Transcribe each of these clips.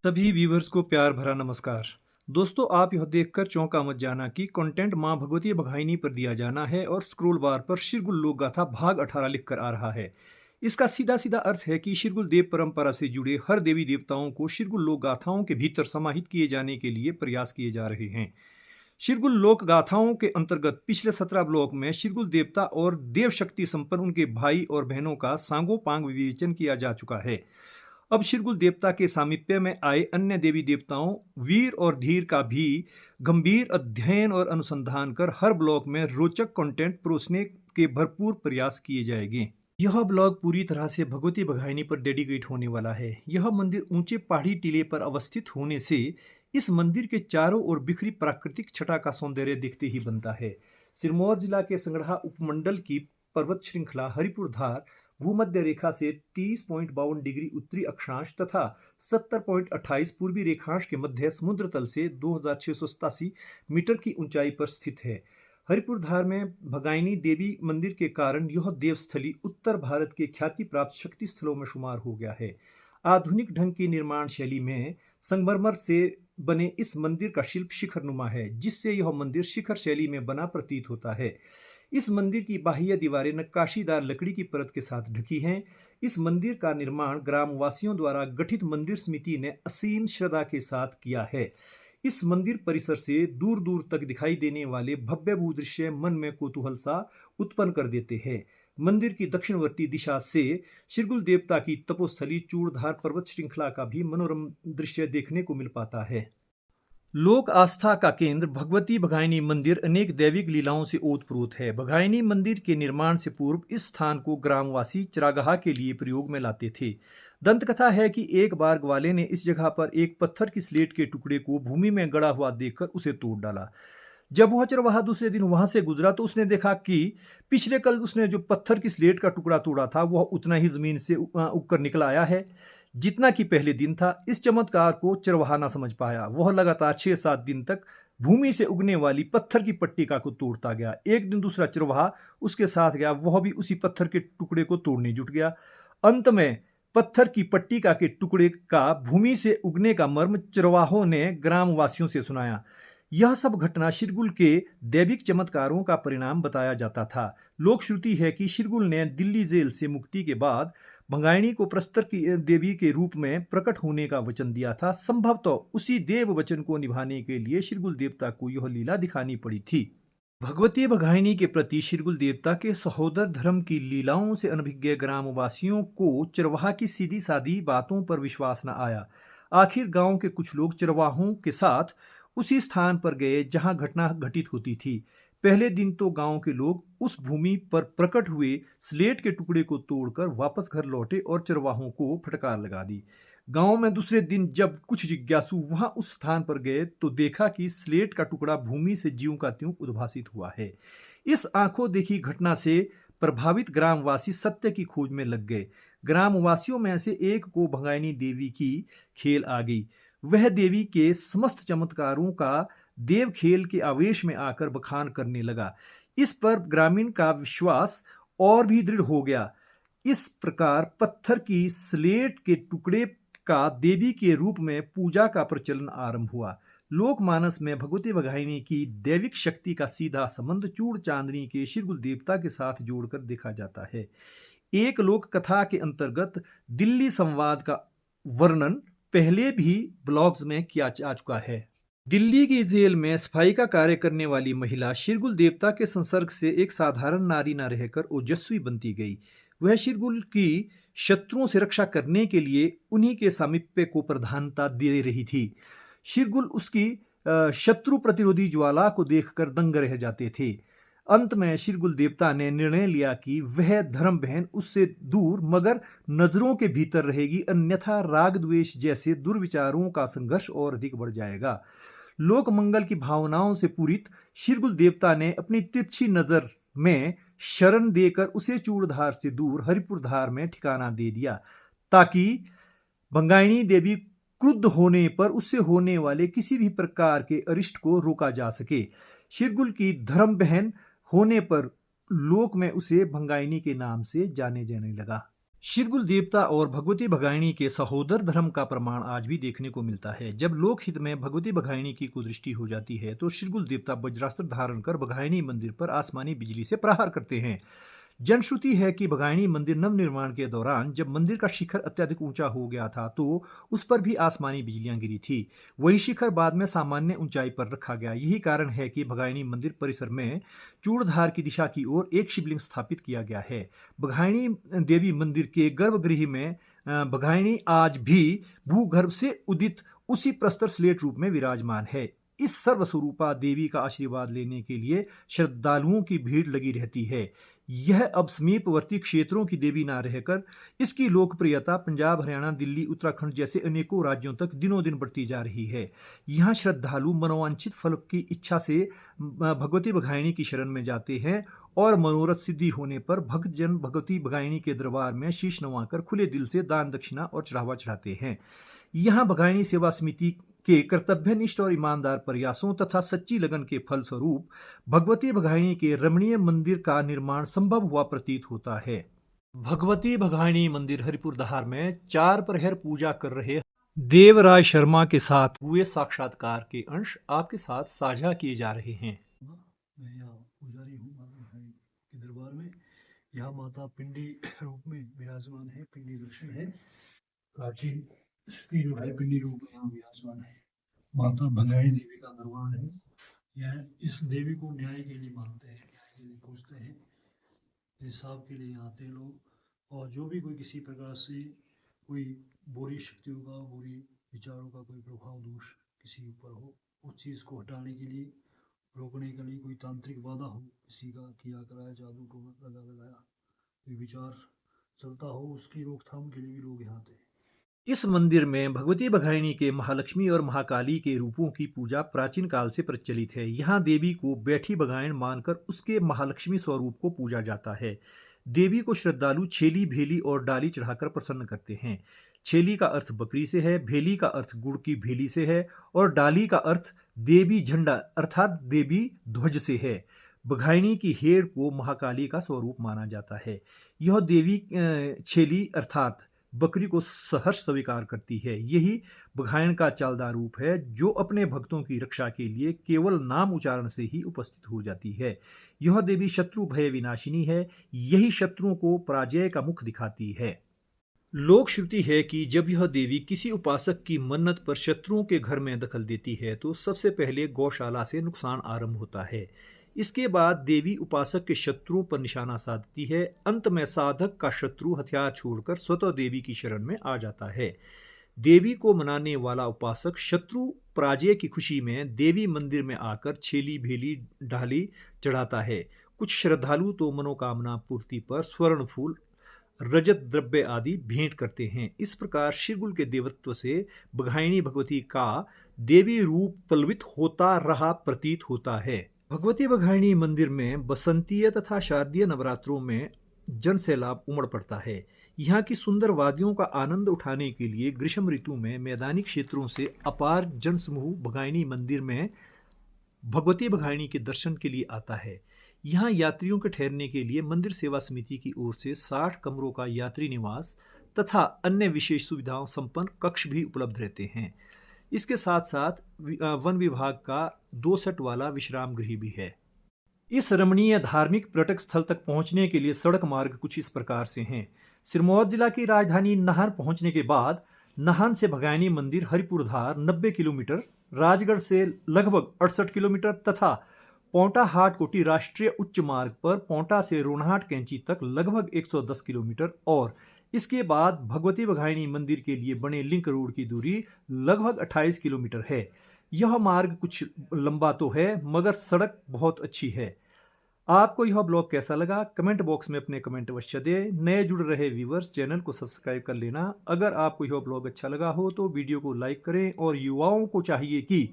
सभी व्यूवर्स को प्यार भरा नमस्कार। दोस्तों, आप यह देखकर चौंका मत जाना कि कंटेंट मां भगवती बघाइनी पर दिया जाना है और स्क्रोल बार पर शिरगुल लोक गाथा भाग 18 लिखकर आ रहा है। इसका सीधा सीधा अर्थ है कि शिरगुल देव परंपरा से जुड़े हर देवी देवताओं को शिरगुल लोक गाथाओं के भीतर समाहित किए जाने के लिए प्रयास किए जा रहे हैं। शिरगुल लोक गाथाओं के अंतर्गत पिछले 17 ब्लॉक में शिरगुल देवता और देव शक्ति संपन्न उनके भाई और बहनों का सांगो पांग विवेचन किया जा चुका है। अब शिरगुल देवता के सामीप्य में आए अन्य देवी देवताओं वीर और धीर का भी गंभीर अध्ययन और अनुसंधान कर हर ब्लॉक में रोचक कंटेंट परोसने के भरपूर प्रयास किए जाएंगे। यह ब्लॉग पूरी तरह से भगवती बघाइनी पर डेडिकेट होने वाला है। यह मंदिर ऊंचे पहाड़ी टीले पर अवस्थित होने से इस मंदिर के चारों ओर बिखरी प्राकृतिक छटा का सौंदर्य दिखते ही बनता है। सिरमौर जिला के संगड़हा उपमंडल की पर्वत श्रृंखला हरिपुर धार भूमध्य रेखा से 30.52 डिग्री उत्तरी अक्षांश तथा 70.28 पूर्वी रेखांश के मध्य समुद्र तल से 2687 मीटर की ऊंचाई पर स्थित है। हरिपुर धार में भगाइनी देवी मंदिर के कारण यह देवस्थली उत्तर भारत के ख्याति प्राप्त शक्ति स्थलों में शुमार हो गया है। आधुनिक ढंग की निर्माण शैली में संगमरमर से बने इस मंदिर का शिल्प शिखर नुमा है, जिससे यह मंदिर शिखर शैली में बना प्रतीत होता है। इस मंदिर की बाह्य दीवारें नक्काशीदार लकड़ी की परत के साथ ढकी हैं। इस मंदिर का निर्माण ग्रामवासियों द्वारा गठित मंदिर समिति ने असीम श्रद्धा के साथ किया है। इस मंदिर परिसर से दूर दूर तक दिखाई देने वाले भव्य भूदृश्य मन में कौतूहल सा उत्पन्न कर देते हैं। मंदिर की दक्षिणवर्ती दिशा से शिरगुल देवता की तपोस्थली चूड़धार पर्वत श्रृंखला का भी मनोरम दृश्य देखने को मिल पाता है। लोक आस्था का केंद्र भगवती बघाइनी मंदिर अनेक दैविक लीलाओं से ओतप्रोत है। बघाइनी मंदिर के निर्माण से पूर्व इस स्थान को ग्रामवासी चरागाह के लिए प्रयोग में लाते थे। दंत कथा है कि एक बार ग्वाले ने इस जगह पर एक पत्थर की स्लेट के टुकड़े को भूमि में गड़ा हुआ देखकर उसे तोड़ डाला। जब वह चरवाहा दूसरे दिन वहां से गुजरा तो उसने देखा कि पिछले कल उसने जो पत्थर की स्लेट का टुकड़ा तोड़ा था वह उतना ही जमीन से उगकर निकल आया है जितना कि पहले दिन था। इस चमत्कार को चरवाहा ना समझ पाया। वह लगातार 6-7 दिन तक भूमि से उगने वाली पत्थर की पट्टिका को तोड़ता गया। एक दिन दूसरा चरवाहा उसके साथ गया, वह भी उसी पत्थर के टुकड़े को तोड़ने जुट गया। अंत में पत्थर की पट्टिका के टुकड़े का भूमि से उगने का मर्म चरवाहों ने ग्रामवासियों से सुनाया। यह सब घटना शिरगुल के दैविक चमत्कारों का परिणाम बताया जाता था। लोक श्रुति है कि शिरगुल ने दिल्ली जेल से मुक्ति के बाद भंगाइनी को प्रस्तर की देवी के रूप में प्रकट होने का वचन दिया था। संभवतः उसी देव वचन को निभाने के लिए शिरगुल देवता को यह लीला दिखानी पड़ी थी। भगवती बघाइनी के प्रति शिरगुल देवता के सहोदर धर्म की लीलाओं से अनभिज्ञ ग्रामवासियों को चरवाहा की सीधी सादी बातों पर विश्वास न आया। आखिर गांव के कुछ लोग चरवाहों के साथ उसी स्थान पर गए जहां घटना घटित होती थी। पहले दिन तो गांव के लोग उस भूमि पर प्रकट हुए स्लेट के टुकड़े को तोड़कर वापस घर लौटे और चरवाहों को फटकार लगा दी। गांव में दूसरे दिन जब कुछ जिज्ञासु वहां उस स्थान पर गए तो देखा कि स्लेट का टुकड़ा भूमि से ज्यों का त्यों उद्भासित हुआ है। इस आंखों देखी घटना से प्रभावित ग्रामवासी सत्य की खोज में लग गए। ग्रामवासियों में से एक को भंगाइनी देवी की खेल आ गई। वह देवी के समस्त चमत्कारों का देव खेल के आवेश में आकर बखान करने लगा। इस पर ग्रामीण का विश्वास और भी दृढ़ हो गया। इस प्रकार पत्थर की स्लेट के टुकड़े का देवी के रूप में पूजा का प्रचलन आरंभ हुआ। लोकमानस में भगवती बघाइनी की दैविक शक्ति का सीधा संबंध चूड़ चांदनी के शिरगुल देवता के साथ जोड़कर देखा जाता है। एक लोक कथा के अंतर्गत दिल्ली संवाद का वर्णन पहले भी ब्लॉग्स में किया जा चुका है। दिल्ली की जेल में सफाई का कार्य करने वाली महिला शिरगुल देवता के संसर्ग से एक साधारण नारी न रहकर ओजस्वी बनती गई। वह शिरगुल की शत्रुओं से रक्षा करने के लिए उन्हीं के सामीप्य को प्रधानता दे रही थी। शिरगुल उसकी शत्रु प्रतिरोधी ज्वाला को देखकर दंग रह जाते थे। अंत में शिरगुल देवता ने निर्णय लिया कि वह धर्म बहन उससे दूर मगर नजरों के भीतर रहेगी, अन्यथा राग द्वेष जैसे दुर्विचारों का संघर्ष और अधिक बढ़ जाएगा। लोक मंगल की भावनाओं से पूरित शिरगुल देवता ने अपनी तिरछी नजर में शरण देकर उसे चूड़धार से दूर हरिपुर धार में ठिकाना दे दिया, ताकि भंगाइनी देवी क्रुद्ध होने पर उससे होने वाले किसी भी प्रकार के अरिष्ट को रोका जा सके। शिरगुल की धर्म बहन होने पर लोक में उसे भंगाइनी के नाम से जाने जाने लगा। शिरगुल देवता और भगवती भगाइनी के सहोदर धर्म का प्रमाण आज भी देखने को मिलता है। जब लोकहित में भगवती भगाइनी की कुदृष्टि हो जाती है तो शिरगुल देवता वज्रास्त्र धारण कर भगाइनी मंदिर पर आसमानी बिजली से प्रहार करते हैं। जनश्रुति है कि भगाइनी मंदिर नवनिर्माण के दौरान जब मंदिर का शिखर अत्यधिक ऊंचा हो गया था तो उस पर भी आसमानी बिजलियां गिरी थी। वही शिखर बाद में सामान्य ऊंचाई पर रखा गया। यही कारण है कि भगाइनी मंदिर परिसर में चूड़धार की दिशा की ओर एक शिवलिंग स्थापित किया गया है। भगाइनी देवी मंदिर के गर्भगृह में भगाइनी आज भी भूगर्भ से उदित उसी प्रस्तर स्लेट रूप में विराजमान है। इस सर्वस्वरूपा देवी का आशीर्वाद लेने के लिए श्रद्धालुओं की भीड़ लगी रहती है। यह अब समीपवर्ती क्षेत्रों की देवी न रहकर इसकी लोकप्रियता पंजाब, हरियाणा, दिल्ली, उत्तराखंड जैसे अनेकों राज्यों तक दिनों दिन बढ़ती जा रही है। यहाँ श्रद्धालु मनोवांछित फल की इच्छा से भगवती भगाइनी की शरण में जाते हैं और मनोरथ सिद्धि होने पर भक्तजन भगवती भगाइनी के दरबार में शीश नवाकर खुले दिल से दान दक्षिणा और चढ़ावा चढ़ाते हैं। यहाँ भगाइनी सेवा समिति के कर्तव्यनिष्ठ और ईमानदार प्रयासों तथा सच्ची लगन के फलस्वरूप भगवती भगाइनी के रमणीय मंदिर का निर्माण संभव हुआ प्रतीत होता है। भगवती भगाइनी मंदिर हरिपुर दहार में 4 प्रहर पूजा कर रहे देवराज शर्मा के साथ हुए साक्षात्कार के अंश आपके साथ साझा किए जा रहे हैं। मैं यहाँ पुजारी हूँ माता भगाइनी के दरबार में। यहाँ माता पिंडी रूप में विराजमान है। पिंडी दर्शन है, प्राचीन स्थिति जो है पिंडी रूप में यहाँ विराजमान है। माता भगाइनी देवी का दरबार है। यह इस देवी को न्याय के लिए मानते हैं, न्याय के लिए पूजते हैं, इंसाफ के लिए आते हैं लोग। और जो भी कोई किसी प्रकार से कोई बुरी शक्तियों का, बुरी विचारों का कोई प्रभाव दोष किसी ऊपर हो, उस चीज़ को हटाने के लिए, रोकने के लिए कोई तांत्रिक बाधा हो, किसी का किया कराया जादू टोना लगाया कोई विचार चलता हो, उसकी रोकथाम के लिए भी लोग यहाँ आते हैं। इस मंदिर में भगवती भगाइनी के महालक्ष्मी और महाकाली के रूपों की पूजा प्राचीन काल से प्रचलित है। यहाँ देवी को बैठी भगाइण मानकर उसके महालक्ष्मी स्वरूप को पूजा जाता है। देवी को श्रद्धालु छेली, भेली और डाली चढ़ाकर प्रसन्न करते हैं। छेली का अर्थ बकरी से है, भेली का अर्थ गुड़ की भेली से है और डाली का अर्थ देवी झंडा अर्थात देवी ध्वज से है। भगाइनी की हेड़ को महाकाली का स्वरूप माना जाता है। यह देवी छेली अर्थात बकरी को सहर्ष स्वीकार करती है। यही भगाइण का चालदार रूप है जो अपने भक्तों की रक्षा के लिए केवल नाम उच्चारण से ही उपस्थित हो जाती है। यह देवी शत्रु भय विनाशिनी है। यही शत्रुओं को पराजय का मुख दिखाती है। लोक श्रुति है कि जब यह देवी किसी उपासक की मन्नत पर शत्रुओं के घर में दखल देती है तो सबसे पहले गौशाला से नुकसान आरंभ होता है। इसके बाद देवी उपासक के शत्रुओं पर निशाना साधती है। अंत में साधक का शत्रु हथियार छोड़कर स्वतः देवी की शरण में आ जाता है। देवी को मनाने वाला उपासक शत्रु पराजय की खुशी में देवी मंदिर में आकर छेली, भेली, डाली चढ़ाता है। कुछ श्रद्धालु तो मनोकामना पूर्ति पर स्वर्ण फूल, रजत द्रव्य आदि भेंट करते हैं। इस प्रकार शिरगुल के देवत्व से भगाइनी भगवती का देवी रूप पल्लवित होता रहा प्रतीत होता है। भगवती भगाइनी मंदिर में बसंतीय तथा शारदीय नवरात्रों में जन सैलाब उमड़ पड़ता है। यहाँ की सुंदर वादियों का आनंद उठाने के लिए ग्रीष्म ऋतु में मैदानी क्षेत्रों से अपार जनसमूह भगाइनी मंदिर में भगवती भगाइनी के दर्शन के लिए आता है। यहाँ यात्रियों के ठहरने के लिए मंदिर सेवा समिति की ओर से 60 कमरों का यात्री निवास तथा अन्य विशेष सुविधाओं संपन्न कक्ष भी उपलब्ध रहते हैं। इसके साथ साथ वन विभाग का 2 सेट वाला विश्राम गृह भी है। इस रमणीय धार्मिक पर्यटक स्थल तक पहुंचने के लिए सड़क मार्ग कुछ इस प्रकार से हैं। सिरमौर जिला की राजधानी नाहन पहुंचने के बाद नाहन से भगाइनी मंदिर हरिपुरधार 90 किलोमीटर, राजगढ़ से लगभग 68 किलोमीटर तथा पौंटा हाट कोटी राष्ट्रीय उच्च मार्ग पर पौंटा से रोनहाट कैंची तक लगभग 110 किलोमीटर और इसके बाद भगवती भगाइनी मंदिर के लिए बने लिंक रोड की दूरी लगभग 28 किलोमीटर है। यह मार्ग कुछ लंबा तो है मगर सड़क बहुत अच्छी है। आपको यह ब्लॉग कैसा लगा कमेंट बॉक्स में अपने कमेंट अवश्य दें। नए जुड़ रहे व्यूवर्स चैनल को सब्सक्राइब कर लेना। अगर आपको यह ब्लॉग अच्छा लगा हो तो वीडियो को लाइक करें और युवाओं को चाहिए कि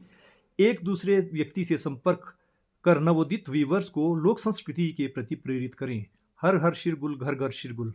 एक दूसरे व्यक्ति से संपर्क कर नवोदित व्यूवर्स को लोक संस्कृति के प्रति प्रेरित करें। हर हर शिरगुल, घर घर शिरगुल।